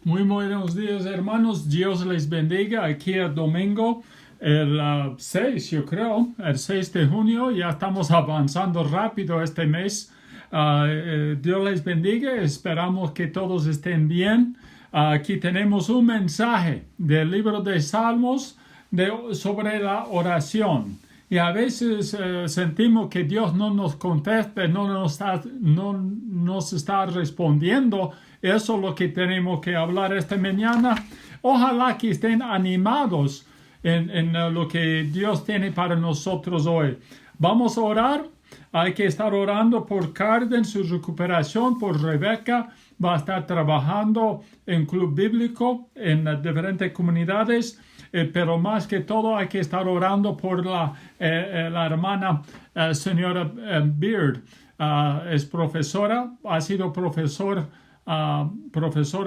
Muy buenos días, hermanos. Dios les bendiga. Aquí el domingo, el 6, yo creo, el 6 de junio. Ya estamos avanzando rápido este mes. Dios les bendiga. Esperamos que todos estén bien. Aquí tenemos un mensaje del libro de Salmos sobre la oración. Y a veces sentimos que Dios no nos contesta, no nos está respondiendo. Eso es lo que tenemos que hablar esta mañana. Ojalá que estén animados en lo que Dios tiene para nosotros hoy. Vamos a orar. Hay que estar orando por Carden, su recuperación, por Rebeca. Va a estar trabajando en Club Bíblico, en diferentes comunidades. Pero más que todo hay que estar orando por la hermana señora Beard. Es profesora, ha sido profesora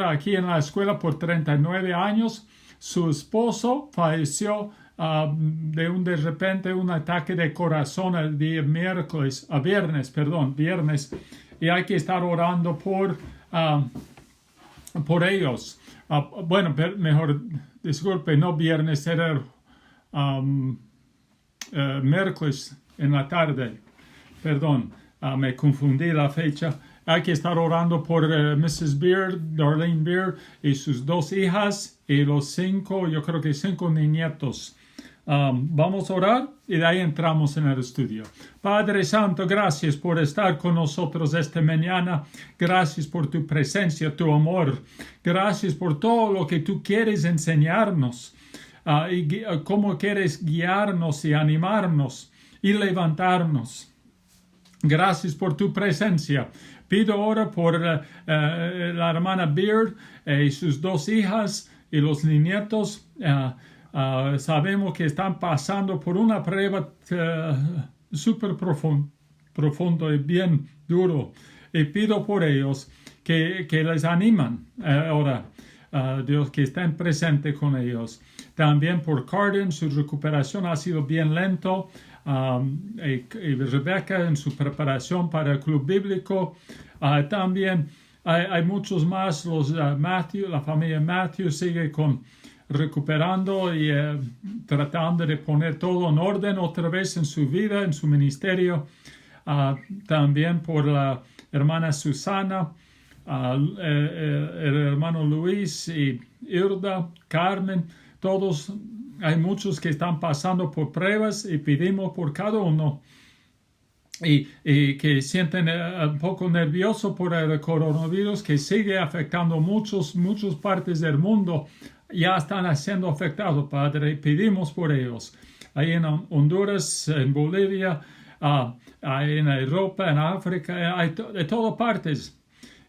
aquí en la escuela por 39 años. Su esposo falleció de repente un ataque de corazón el día viernes. Y hay que estar orando por ellos. Mejor, disculpe, no viernes, era miércoles en la tarde. Perdón, me confundí la fecha. Hay que estar orando por Mrs. Beard, Darlene Beard, y sus 2 hijas, y los 5, yo creo que 5 nietos. Vamos a orar y de ahí entramos en el estudio. Padre Santo, gracias por estar con nosotros esta mañana. Gracias por tu presencia, tu amor. Gracias por todo lo que tú quieres enseñarnos y cómo quieres guiarnos y animarnos y levantarnos. Gracias por tu presencia. Pido ahora por la hermana Beard y sus 2 hijas y los nietos. Sabemos que están pasando por una prueba súper profundo y bien duro. Y pido por ellos que les animan ahora. Dios, que estén presentes con ellos. También por Carden, su recuperación ha sido bien lento. Y Rebeca en su preparación para el Club Bíblico. También hay muchos más. La familia Matthew sigue recuperando y tratando de poner todo en orden otra vez en su vida, en su ministerio. También por la hermana Susana, el hermano Luis y Irda, Carmen, todos. Hay muchos que están pasando por pruebas y pedimos por cada uno y que sienten un poco nervioso por el coronavirus que sigue afectando muchas partes del mundo. Ya están siendo afectados, Padre, y pedimos por ellos. Ahí en Honduras, en Bolivia, en Europa, en África, de todas partes.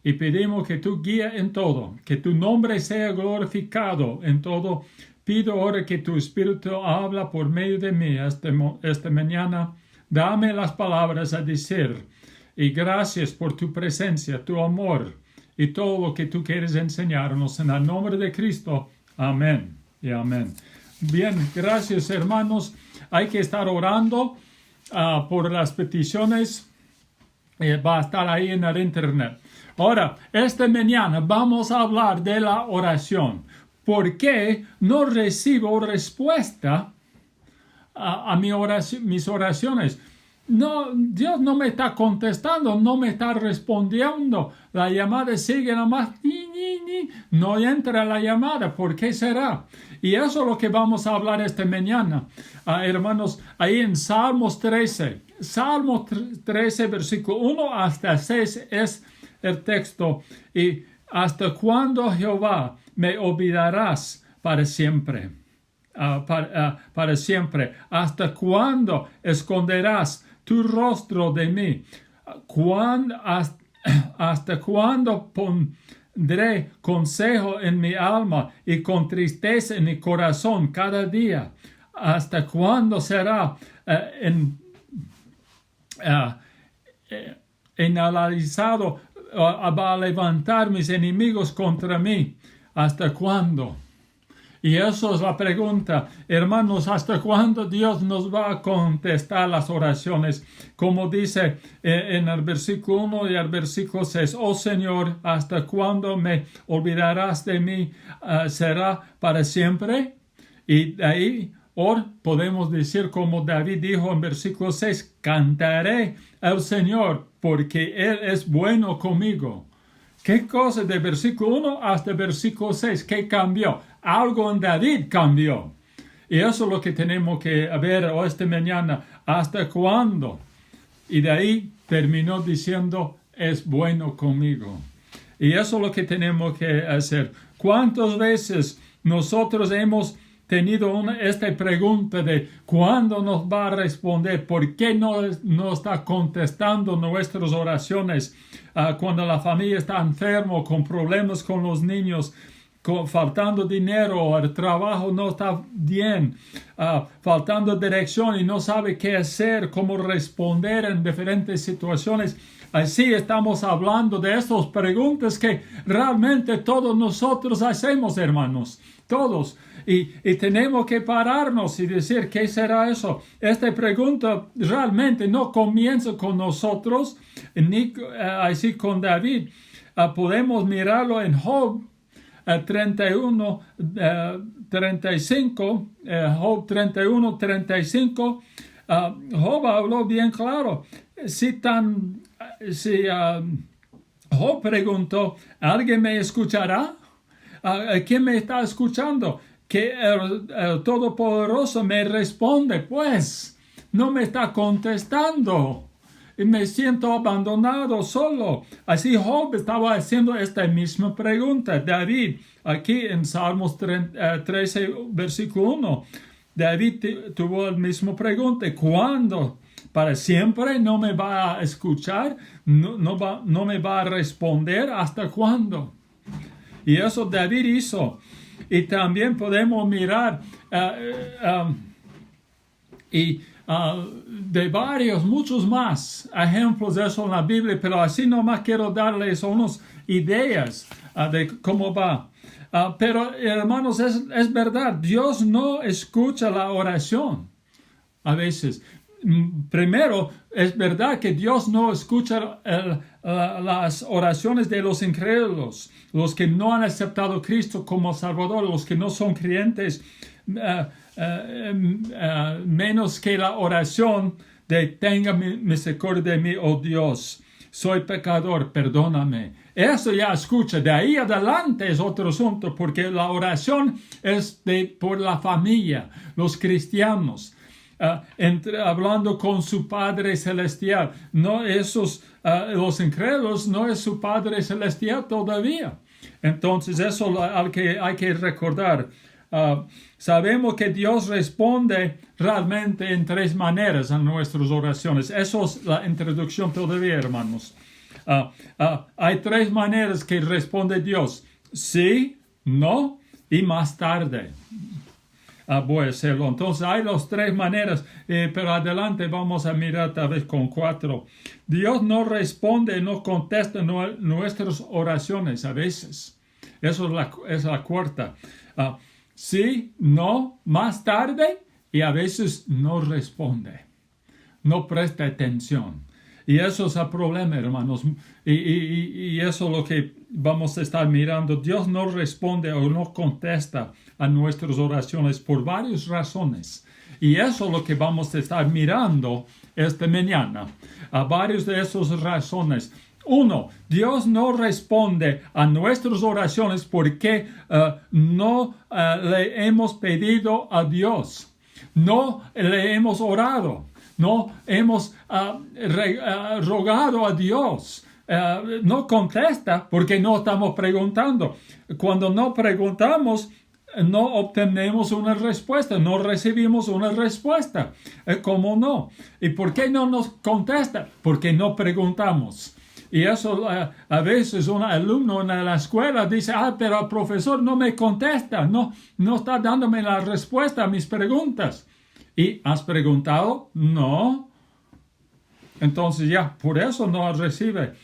Y pedimos que tú guíes en todo, que tu nombre sea glorificado en todo. Pido ahora que tu Espíritu habla por medio de mí esta mañana. Dame las palabras a decir. Y gracias por tu presencia, tu amor y todo lo que tú quieres enseñarnos. En el nombre de Cristo. Amén y amén. Bien, gracias hermanos. Hay que estar orando por las peticiones. Va a estar ahí en el internet. Ahora, esta mañana vamos a hablar de la oración. ¿Por qué no recibo respuesta a mis oraciones? No, Dios no me está contestando, no me está respondiendo. La llamada sigue nada más. No entra la llamada. ¿Por qué será? Y eso es lo que vamos a hablar esta mañana. Hermanos, ahí en Salmos 13. Salmos 13, versículo 1 hasta 6 es el texto. Y ¿hasta cuándo, Jehová, me olvidarás para siempre? Para siempre. ¿Hasta cuándo esconderás tu rostro de mí? ¿Hasta cuándo pondré consejo en mi alma y con tristeza en mi corazón cada día? ¿Hasta cuándo será enalalizado? Va a levantar mis enemigos contra mí. ¿Hasta cuándo? Y eso es la pregunta, hermanos, ¿hasta cuándo Dios nos va a contestar las oraciones? Como dice en el versículo 1 y el versículo 6, oh Señor, ¿hasta cuándo me olvidarás de mí? ¿Será para siempre? Y de ahí podemos decir como David dijo en versículo 6, cantaré al Señor porque Él es bueno conmigo. ¿Qué cosa de versículo 1 hasta versículo 6? ¿Qué cambió? Algo en David cambió. Y eso es lo que tenemos que ver esta mañana. ¿Hasta cuándo? Y de ahí terminó diciendo, es bueno conmigo. Y eso es lo que tenemos que hacer. ¿Cuántas veces nosotros hemos tenido esta pregunta de cuándo nos va a responder? ¿Por qué no está contestando nuestras oraciones? Cuando la familia está enferma, con problemas con los niños, faltando dinero, el trabajo no está bien, faltando dirección y no sabe qué hacer, cómo responder en diferentes situaciones. Así estamos hablando de estas preguntas que realmente todos nosotros hacemos, hermanos, todos. Y tenemos que pararnos y decir, ¿qué será eso? Esta pregunta realmente no comienza con nosotros, ni así con David. Podemos mirarlo en Job 31, 35, Job 31, 35. Job habló bien claro. Si Job preguntó, ¿alguien me escuchará? ¿Quién me está escuchando? Que el Todopoderoso me responde, pues, no me está contestando. Y me siento abandonado, solo. Así Job estaba haciendo esta misma pregunta. David, aquí en Salmos 13, versículo 1, David tuvo la misma pregunta. ¿Cuándo? ¿Para siempre no me va a escuchar? ¿No me va a responder? ¿Hasta cuándo? Y eso David hizo. Y también podemos mirar de muchos más ejemplos de eso en la Biblia, pero así nomás quiero darles unas ideas de cómo va. Pero hermanos, es verdad, Dios no escucha la oración a veces. Primero, es verdad que Dios no escucha las oraciones de los incrédulos, los que no han aceptado a Cristo como Salvador, los que no son creyentes, menos que la oración de tenga misericordia de mí, oh Dios, soy pecador, perdóname. Eso ya escucha. De ahí adelante es otro asunto, porque la oración es por la familia, los cristianos. Hablando con su Padre Celestial. No los incrédulos no es su Padre Celestial todavía. Entonces eso al que hay que recordar. Sabemos que Dios responde realmente en tres maneras a nuestras oraciones. Eso es la introducción todavía, hermanos. Hay tres maneras que responde Dios. Sí, no y más tarde. Voy a hacerlo. Entonces hay las tres maneras, pero adelante vamos a mirar tal vez con 4. Dios no responde, no contesta nuestras oraciones a veces. Eso es la cuarta. Sí, no, más tarde y a veces no responde. No presta atención. Y eso es el problema, hermanos. Y eso es lo que vamos a estar mirando. Dios no responde o no contesta a nuestras oraciones por varias razones. Y eso es lo que vamos a estar mirando esta mañana. A varias de esas razones. 1. Dios no responde a nuestras oraciones porque no le hemos pedido a Dios. No le hemos orado. No hemos rogado a Dios. No contesta porque no estamos preguntando. Cuando no preguntamos, no obtenemos una respuesta, no recibimos una respuesta. ¿Cómo no? ¿Y por qué no nos contesta? Porque no preguntamos. Y eso a veces un alumno en la escuela dice, pero el profesor no me contesta, no está dándome la respuesta a mis preguntas. ¿Y has preguntado? No. Entonces ya, por eso no recibe.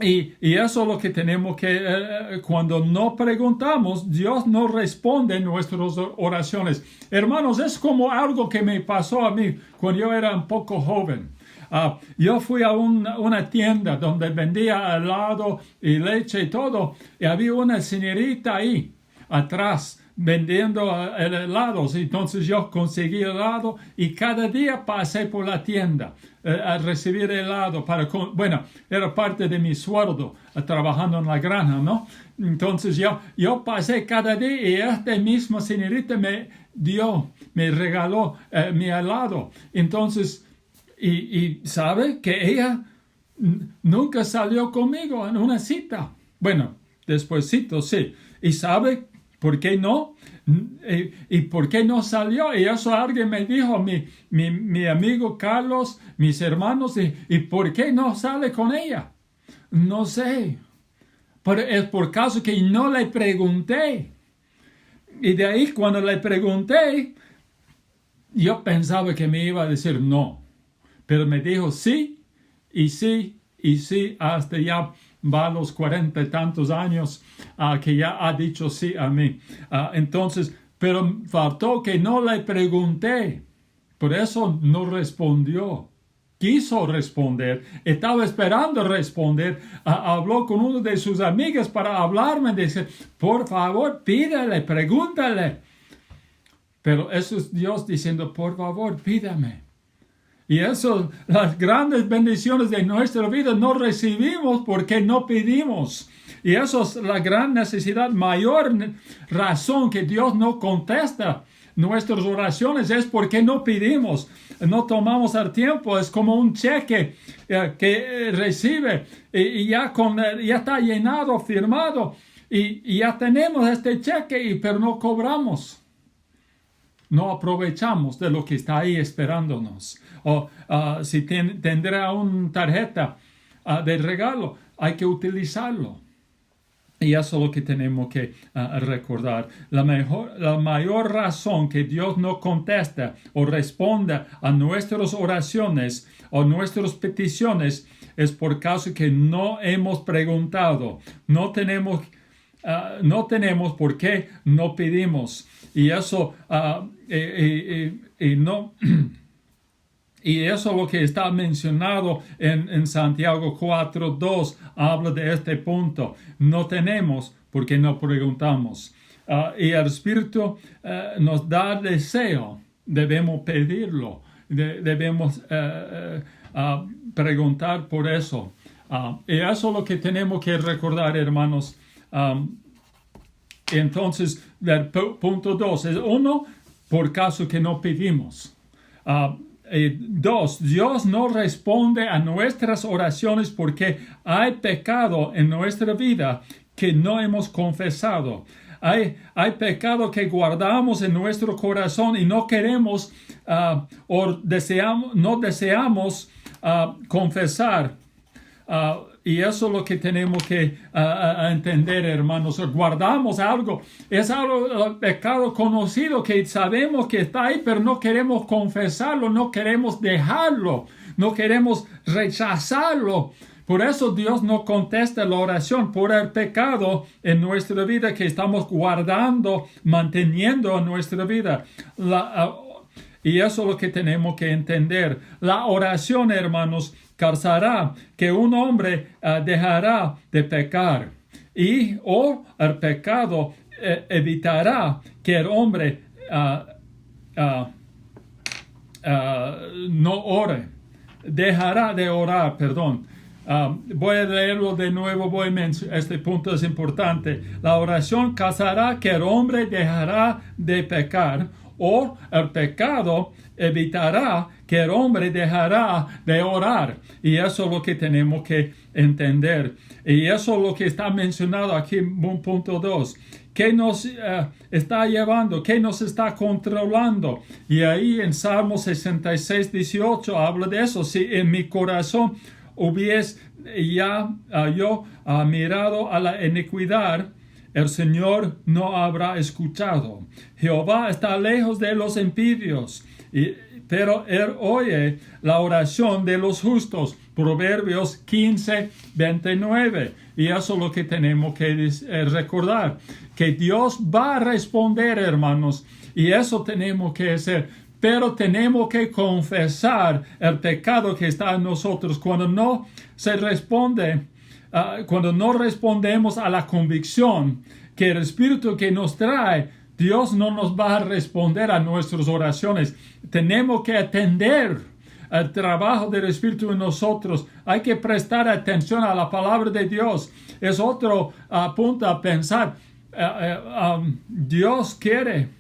Y eso es lo que tenemos que, cuando no preguntamos, Dios no responde en nuestras oraciones. Hermanos, es como algo que me pasó a mí cuando yo era un poco joven. Yo fui a una tienda donde vendía helado y leche y todo, y había una señorita ahí atrás vendiendo helados. Entonces yo conseguí helado y cada día pasé por la tienda a recibir helado bueno, era parte de mi sueldo trabajando en la granja, ¿no? Entonces yo pasé cada día y esta misma señorita me regaló mi helado. Entonces, y sabe que ella nunca salió conmigo en una cita. Bueno, despuésito sí. ¿Y sabe por qué no? ¿Y por qué no salió? Y eso alguien me dijo, mi amigo Carlos, mis hermanos, ¿y por qué no sale con ella? No sé. Pero es por caso que no le pregunté. Y de ahí cuando le pregunté, yo pensaba que me iba a decir no. Pero me dijo sí, y sí, y sí, hasta ya va a los 40 y tantos años que ya ha dicho sí a mí. Entonces, pero faltó que no le pregunté. Por eso no respondió. Quiso responder, estaba esperando responder. Habló con uno de sus amigas para hablarme. Dice, por favor, pídele, pregúntale. Pero eso es Dios diciendo, por favor, pídame. Y eso, las grandes bendiciones de nuestra vida no recibimos porque no pedimos. Y eso es la gran necesidad, mayor razón que Dios no contesta nuestras oraciones es porque no pedimos, no tomamos el tiempo. Es como un cheque que recibe y ya está llenado, firmado y ya tenemos este cheque, pero no cobramos. No aprovechamos de lo que está ahí esperándonos. O si tendrá una tarjeta de regalo, hay que utilizarlo. Y eso es lo que tenemos que recordar. La mayor razón que Dios no contesta o responda a nuestras oraciones o nuestras peticiones es por causa que no hemos preguntado. No tenemos por qué no pedimos. Y eso no. Y eso es lo que está mencionado en Santiago 4:2. Habla de este punto. No tenemos porque no preguntamos. Y el Espíritu nos da deseo. Debemos pedirlo. Debemos preguntar por eso. Y eso es lo que tenemos que recordar, hermanos. Entonces, el punto 2 es 1, por caso que no pedimos. 2, Dios no responde a nuestras oraciones porque hay pecado en nuestra vida que no hemos confesado. Hay pecado que guardamos en nuestro corazón y no queremos no deseamos confesar. Y eso es lo que tenemos que entender, hermanos. Guardamos algo. Es algo, pecado conocido que sabemos que está ahí, pero no queremos confesarlo, no queremos dejarlo, no queremos rechazarlo. Por eso Dios no contesta la oración por el pecado en nuestra vida que estamos guardando, manteniendo en nuestra vida. Y eso es lo que tenemos que entender. La oración, hermanos, causará que un hombre dejará de pecar o el pecado evitará que el hombre no ore, dejará de orar, perdón. Voy a leerlo de nuevo, este punto es importante. La oración causará que el hombre dejará de pecar o el pecado evitará que el hombre dejará de orar. Y eso es lo que tenemos que entender. Y eso es lo que está mencionado aquí en punto 2. ¿Qué nos está llevando? ¿Qué nos está controlando? Y ahí en Salmo 66:18 habla de eso. Si en mi corazón hubiese ya yo mirado a la iniquidad, el Señor no habrá escuchado. Jehová está lejos de los impíos, pero Él oye la oración de los justos. Proverbios 15, 29. Y eso es lo que tenemos que recordar. Que Dios va a responder, hermanos. Y eso tenemos que hacer. Pero tenemos que confesar el pecado que está en nosotros. Cuando no se responde, cuando no respondemos a la convicción que el Espíritu que nos trae, Dios no nos va a responder a nuestras oraciones. Tenemos que atender al trabajo del Espíritu en nosotros. Hay que prestar atención a la palabra de Dios. Es otro punto a pensar. Dios quiere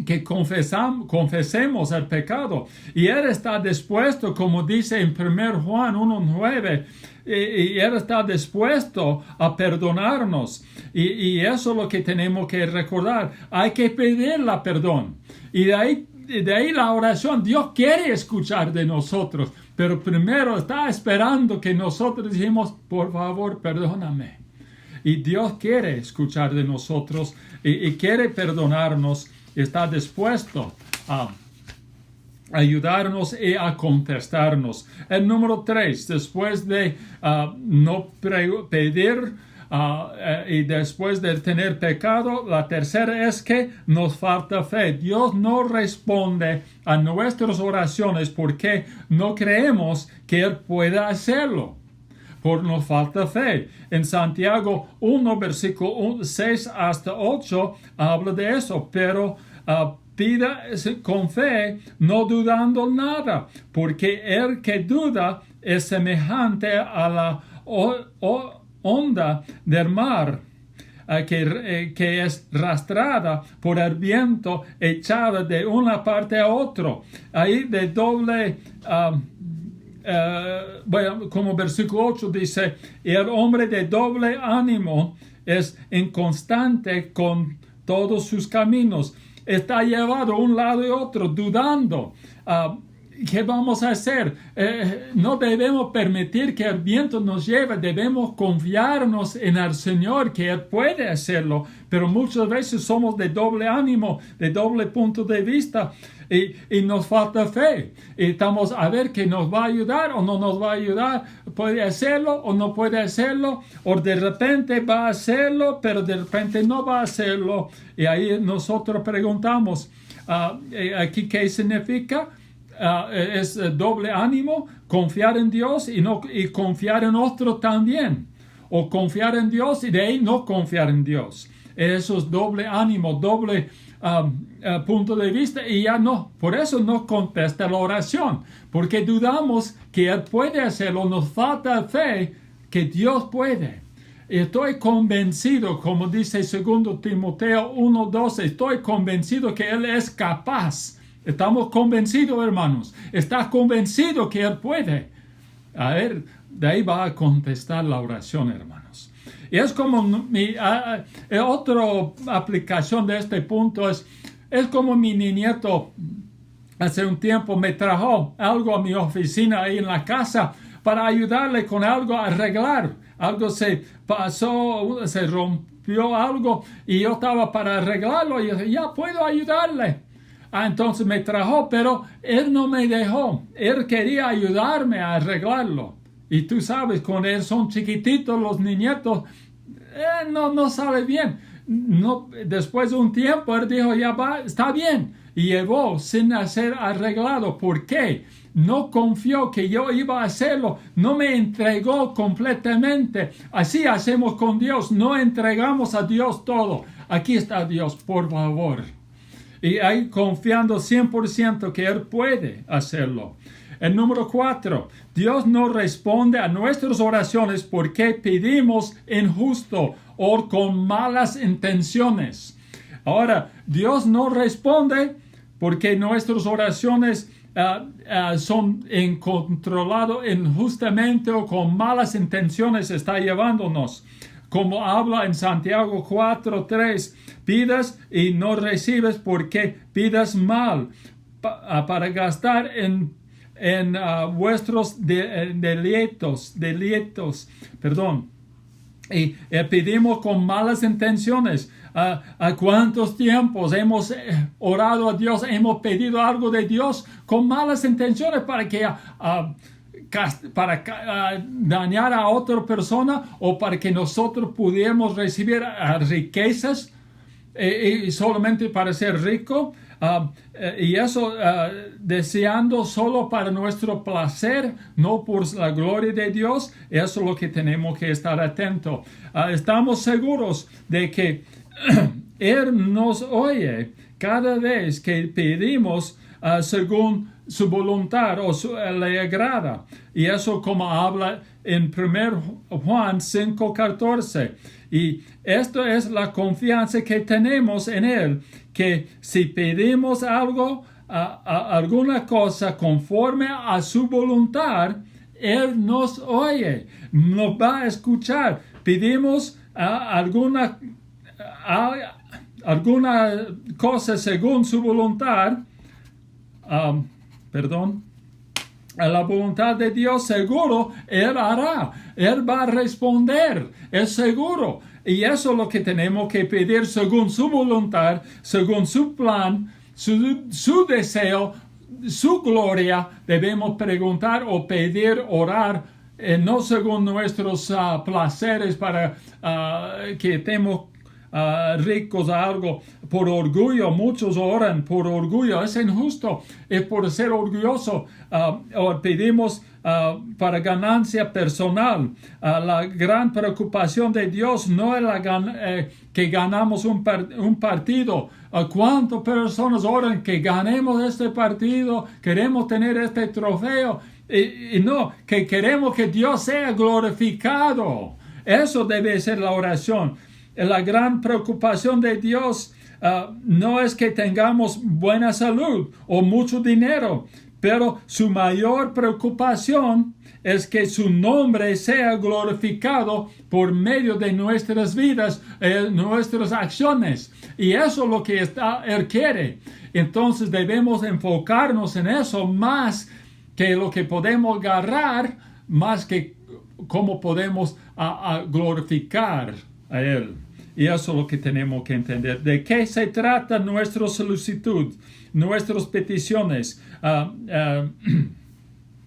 que confesemos el pecado. Y Él está dispuesto, como dice en 1 Juan 1:9, y Él está dispuesto a perdonarnos. Y eso es lo que tenemos que recordar. Hay que pedir la perdón. Y de ahí la oración. Dios quiere escuchar de nosotros, pero primero está esperando que nosotros digamos, por favor, perdóname. Y Dios quiere escuchar de nosotros y quiere perdonarnos. Está dispuesto a ayudarnos y a contestarnos. El número 3, después de no pedir y después de tener pecado, la tercera es que nos falta fe. Dios no responde a nuestras oraciones porque no creemos que Él pueda hacerlo. Por nos falta fe. En Santiago 1, versículo 6 hasta 8, habla de eso, pero pida con fe, no dudando nada, porque el que duda es semejante a la onda del mar, que es arrastrada por el viento, echada de una parte a otra. Ahí de doble... bueno, como versículo 8 dice, el hombre de doble ánimo es inconstante con todos sus caminos. Está llevado a un lado y otro, dudando. ¿Qué vamos a hacer? No debemos permitir que el viento nos lleve. Debemos confiarnos en el Señor, que Él puede hacerlo. Pero muchas veces somos de doble ánimo, de doble punto de vista. Y nos falta fe. Y estamos a ver que nos va a ayudar o no nos va a ayudar. ¿Puede hacerlo o no puede hacerlo? O de repente va a hacerlo, pero de repente no va a hacerlo. Y ahí nosotros preguntamos, ¿aquí qué significa? Es doble ánimo, confiar en Dios y confiar en otro también. O confiar en Dios y de ahí no confiar en Dios. Eso es doble ánimo, doble punto de vista y ya no. Por eso no contesta la oración, porque dudamos que Él puede hacerlo. Nos falta fe que Dios puede. Estoy convencido, como dice 2 Timoteo 1:12, estoy convencido que Él es capaz. Estamos convencidos, hermanos. ¿Estás convencido que Él puede? A ver, de ahí va a contestar la oración, hermanos. Y es como otra aplicación de este punto es como mi nieto hace un tiempo me trajo algo a mi oficina ahí en la casa para ayudarle con algo a arreglar. Algo se pasó, se rompió algo y yo estaba para arreglarlo y yo dije, ya puedo ayudarle. Entonces me trajo, pero él no me dejó. Él quería ayudarme a arreglarlo. Y tú sabes, cuando son chiquititos los niñetos, no sale bien. No, después de un tiempo, él dijo, ya va, está bien. Y llevó sin hacer arreglado. ¿Por qué? No confió que yo iba a hacerlo. No me entregó completamente. Así hacemos con Dios. No entregamos a Dios todo. Aquí está Dios, por favor. Y ahí confiando 100% que Él puede hacerlo. El número 4, Dios no responde a nuestras oraciones porque pedimos injusto o con malas intenciones. Ahora, Dios no responde porque nuestras oraciones son incontroladas injustamente o con malas intenciones está llevándonos. Como habla en Santiago 4:3, pidas y no recibes porque pidas mal para gastar en vuestros delitos, perdón. y pedimos con malas intenciones. ¿A cuántos tiempos hemos orado a Dios, hemos pedido algo de Dios con malas intenciones para dañar a otra persona o para que nosotros pudiéramos recibir riquezas y solamente para ser rico? Y eso deseando solo para nuestro placer, no por la gloria de Dios. Eso es lo que tenemos que estar atentos. Estamos seguros de que Él nos oye cada vez que pedimos según su voluntad o le agrada. Y eso como habla en 1 Juan 5:14. Y esto es la confianza que tenemos en Él, que si pedimos algo, alguna cosa conforme a su voluntad, Él nos oye, nos va a escuchar. Pedimos alguna cosa según su voluntad, a la voluntad de Dios, seguro Él hará, Él va a responder, es seguro. Y eso es lo que tenemos que pedir según su voluntad, según su plan, su deseo, su gloria. Debemos preguntar o pedir, orar, no según nuestros placeres para que estemos ricos a algo por orgullo. Muchos oran por orgullo, es injusto, es por ser orgulloso, o pedimos para ganancia personal. La gran preocupación de Dios no es que ganamos un partido. ¿Cuántas personas oran que ganemos este partido? Queremos tener este trofeo. Y no, que queremos que Dios sea glorificado. Eso debe ser la oración. La gran preocupación de Dios no es que tengamos buena salud o mucho dinero, pero su mayor preocupación es que su nombre sea glorificado por medio de nuestras vidas, nuestras acciones. Y eso es lo que Él quiere. Entonces debemos enfocarnos en eso más que lo que podemos agarrar, más que cómo podemos glorificar a Él. Y eso es lo que tenemos que entender. ¿De qué se trata nuestra solicitud, nuestras peticiones?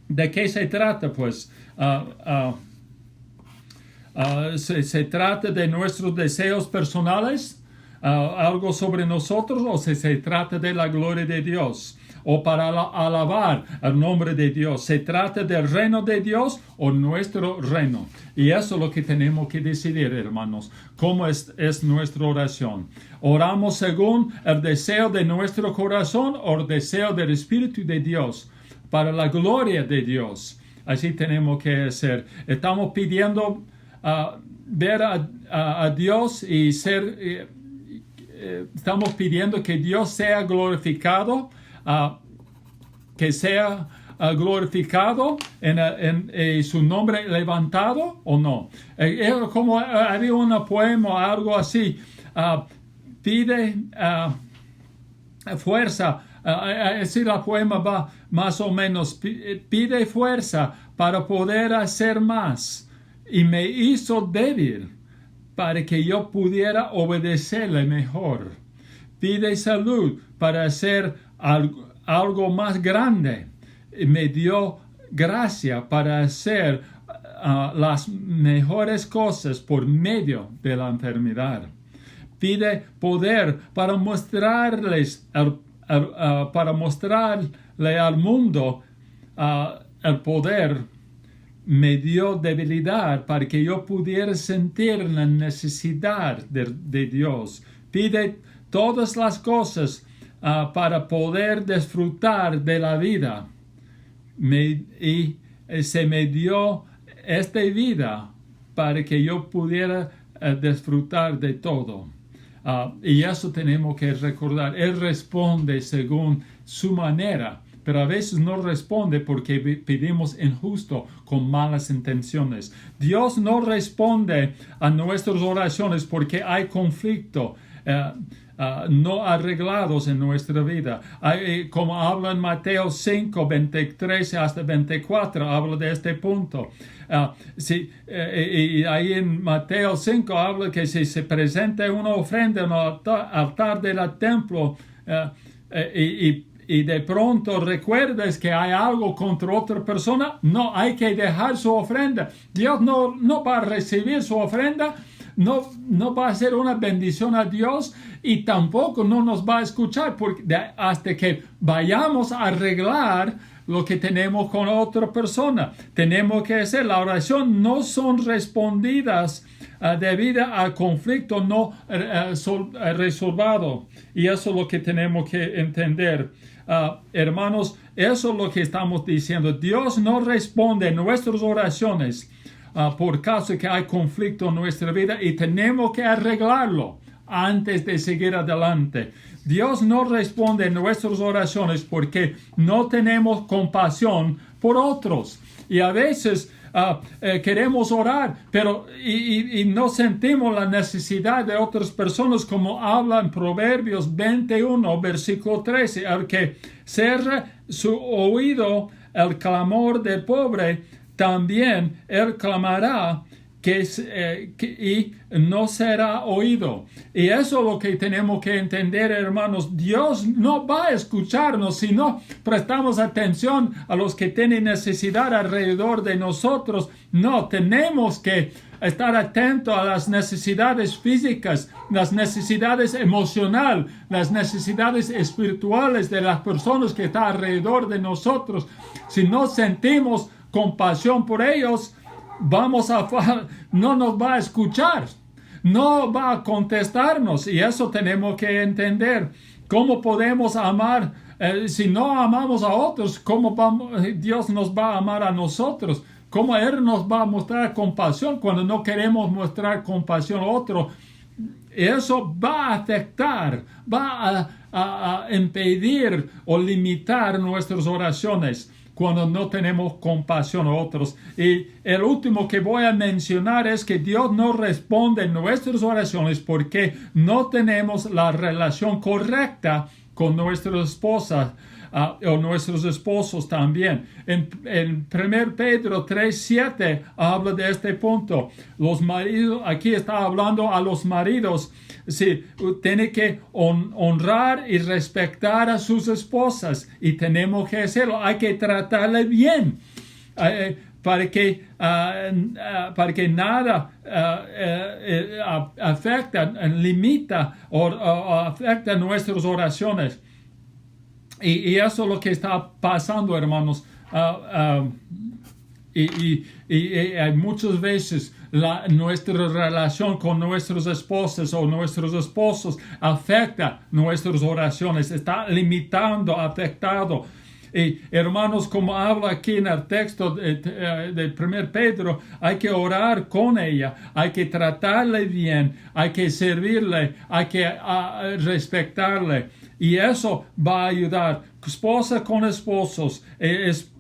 ¿De qué se trata? Pues se trata de nuestros deseos personales, algo sobre nosotros, o se trata de la gloria de Dios, o para alabar el nombre de Dios. Se trata del reino de Dios o nuestro reino. Y eso es lo que tenemos que decidir, hermanos. ¿Cómo es nuestra oración? ¿Oramos según el deseo de nuestro corazón o el deseo del Espíritu de Dios? Para la gloria de Dios. Así tenemos que hacer. Estamos pidiendo ver a Dios y ser... estamos pidiendo que Dios sea glorificado, que sea glorificado en su nombre levantado o no. Como había un poema, algo así, pide fuerza, así la poema va más o menos, pide fuerza para poder hacer más y me hizo débil para que yo pudiera obedecerle mejor. Pide salud para hacer algo más grande. Me dio gracia para hacer las mejores cosas por medio de la enfermedad. Pide poder para mostrarle al mundo el poder. Me dio debilidad para que yo pudiera sentir la necesidad de Dios. Pide todas las cosas para poder disfrutar de la vida. Se me dio esta vida para que yo pudiera disfrutar de todo. Y eso tenemos que recordar. Él responde según su manera, pero a veces no responde porque pedimos injusto, con malas intenciones. Dios no responde a nuestras oraciones porque hay conflicto. no arreglados en nuestra vida. Como habla en Mateo 5, 23 hasta 24, habla de este punto. Y ahí en Mateo 5 habla que si se presenta una ofrenda en el altar del templo y de pronto recuerdas que hay algo contra otra persona, no hay que dejar su ofrenda. Dios no va a recibir su ofrenda, no va a ser una bendición a Dios y tampoco no nos va a escuchar hasta que vayamos a arreglar lo que tenemos con otra persona. Tenemos que hacer la oración, no son respondidas debido al conflicto no resolvado. Y eso es lo que tenemos que entender. Hermanos, eso es lo que estamos diciendo. Dios no responde a nuestras oraciones por causa que hay conflicto en nuestra vida y tenemos que arreglarlo antes de seguir adelante. Dios no responde a nuestras oraciones porque no tenemos compasión por otros. Y a veces queremos orar, pero y no sentimos la necesidad de otras personas, como habla en Proverbios 21, versículo 13, al que cierre su oído el clamor del pobre, también él clamará y no será oído. Y eso es lo que tenemos que entender, hermanos. Dios no va a escucharnos si no prestamos atención a los que tienen necesidad alrededor de nosotros. No, tenemos que estar atentos a las necesidades físicas, las necesidades emocionales, las necesidades espirituales de las personas que están alrededor de nosotros. Si no sentimos compasión por ellos, no nos va a escuchar, no va a contestarnos, y eso tenemos que entender. ¿Cómo podemos amar? Si no amamos a otros, ¿cómo Dios nos va a amar a nosotros? ¿Cómo Él nos va a mostrar compasión cuando no queremos mostrar compasión a otro? Eso va a afectar, va a impedir o limitar nuestras oraciones cuando no tenemos compasión a otros. Y el último que voy a mencionar es que Dios no responde en nuestras oraciones porque no tenemos la relación correcta con nuestras esposas o nuestros esposos también. En 1 Pedro 3:7 habla de este punto. Los maridos, aquí está hablando a los maridos, sí, tiene que honrar y respetar a sus esposas, y tenemos que hacerlo. Hay que tratarle bien para que nada afecta, limita o afecta nuestras oraciones. Y eso es lo que está pasando, hermanos. Y muchas veces nuestra relación con nuestros esposos o nuestros esposos afecta nuestras oraciones, está limitando, afectado. Y hermanos, como habla aquí en el texto de 1 Pedro, hay que orar con ella, hay que tratarle bien, hay que servirle, hay que respetarle. Y eso va a ayudar. Esposa con esposos,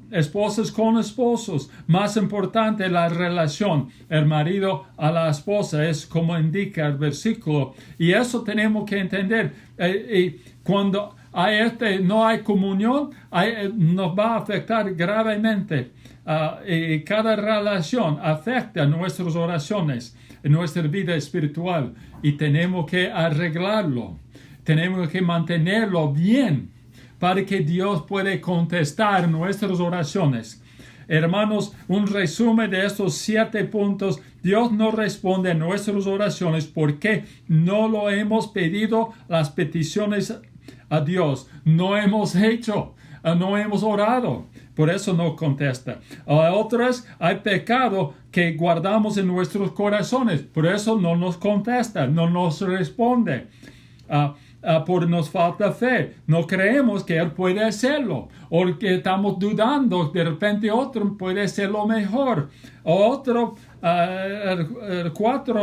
esposas con esposos. Más importante, la relación, el marido a la esposa, es como indica el versículo. Y eso tenemos que entender. Y cuando no hay comunión, nos va a afectar gravemente. Y cada relación afecta nuestras oraciones, nuestra vida espiritual. Y tenemos que arreglarlo. Tenemos que mantenerlo bien para que Dios pueda contestar nuestras oraciones. Hermanos, un resumen de estos 7 puntos. Dios no responde a nuestras oraciones porque no lo hemos pedido las peticiones a Dios. No hemos orado. Por eso no contesta. A otras, hay pecado que guardamos en nuestros corazones. Por eso no nos contesta, no nos responde. Por nos falta fe, no creemos que Él puede hacerlo, o que estamos dudando, de repente otro puede hacerlo mejor. 4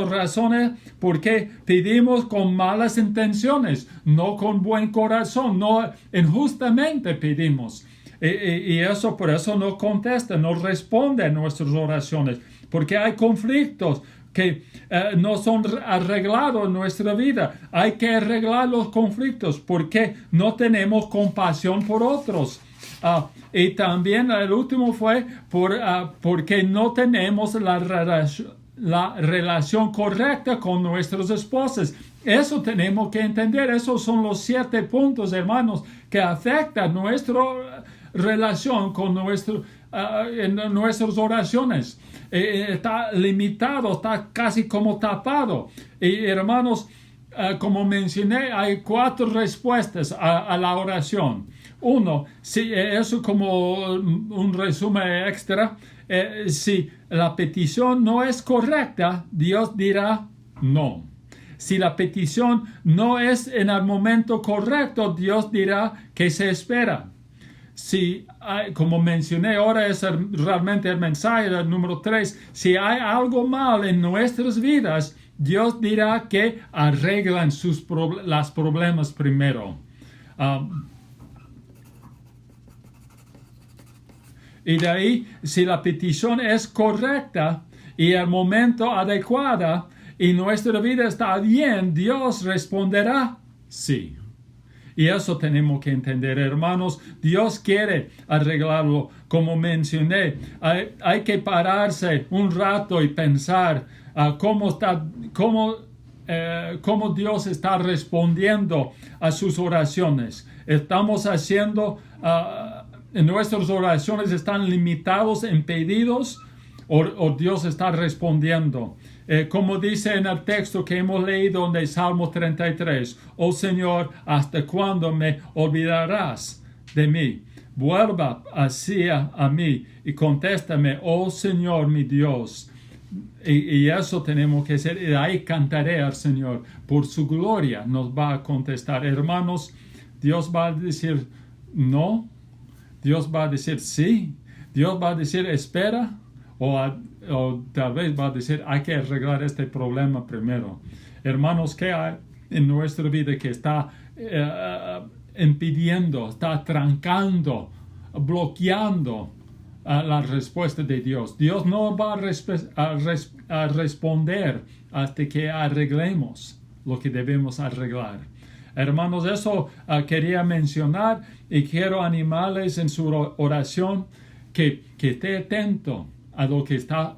razones por qué pedimos con malas intenciones, no con buen corazón, no injustamente pedimos. Y eso, por eso no contesta, no responde a nuestras oraciones, porque hay conflictos que no son arreglados en nuestra vida. Hay que arreglar los conflictos porque no tenemos compasión por otros. Y también el último fue porque no tenemos la relación correcta con nuestros esposos. Eso tenemos que entender. Esos son los 7 puntos, hermanos, que afectan nuestra relación con en nuestras oraciones. Está limitado, está casi como tapado. Y hermanos, como mencioné, hay 4 respuestas a la oración. 1, si eso como un resumen extra, si la petición no es correcta, Dios dirá no. Si la petición no es en el momento correcto, Dios dirá que se espera. Si hay, como mencioné ahora, es realmente el mensaje del número 3, si hay algo mal en nuestras vidas, Dios dirá que arreglan los problemas primero. Y de ahí, si la petición es correcta y el momento adecuado y nuestra vida está bien, Dios responderá sí. Y eso tenemos que entender, hermanos. Dios quiere arreglarlo. Como mencioné, hay que pararse un rato y pensar cómo Dios está respondiendo a sus oraciones. Estamos haciendo, nuestras oraciones están limitados, impedidos, o Dios está respondiendo. Como dice en el texto que hemos leído en el Salmo 33, oh Señor, ¿hasta cuándo me olvidarás de mí? Vuelva hacia a mí y contéstame, oh Señor mi Dios. Y eso tenemos que hacer, y ahí cantaré al Señor, por su gloria nos va a contestar. Hermanos, Dios va a decir no, Dios va a decir sí, Dios va a decir espera, o tal vez va a decir hay que arreglar este problema primero. Hermanos, ¿qué hay en nuestra vida que está impidiendo, está trancando, bloqueando la respuesta de Dios? Dios no va a responder hasta que arreglemos lo que debemos arreglar. Hermanos, eso quería mencionar y quiero animarles en su oración que esté atento a lo que está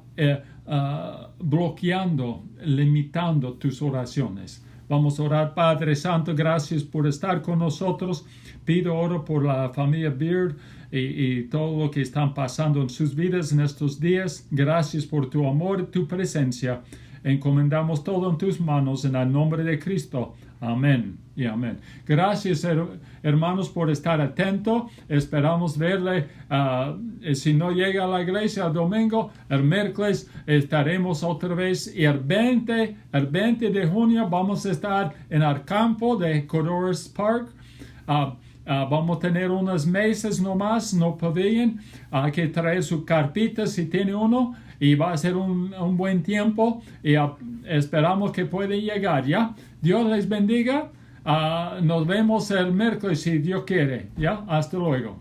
bloqueando, limitando tus oraciones. Vamos a orar. Padre Santo, gracias por estar con nosotros. Pido oro por la familia Beard y todo lo que están pasando en sus vidas en estos días. Gracias por tu amor y tu presencia. Encomendamos todo en tus manos en el nombre de Cristo. Amén y amén. Gracias, hermanos, por estar atentos. Esperamos verle. Si no llega a la iglesia el domingo, el miércoles estaremos otra vez. Y el 20 de junio vamos a estar en el campo de Corridors Park. Vamos a tener unas mesas nomás, no pavilion. Hay que traer su carpita si tiene uno. Y va a ser un buen tiempo. Y esperamos que pueden llegar, ¿ya? Dios les bendiga. Nos vemos el miércoles si Dios quiere, ¿ya? Hasta luego.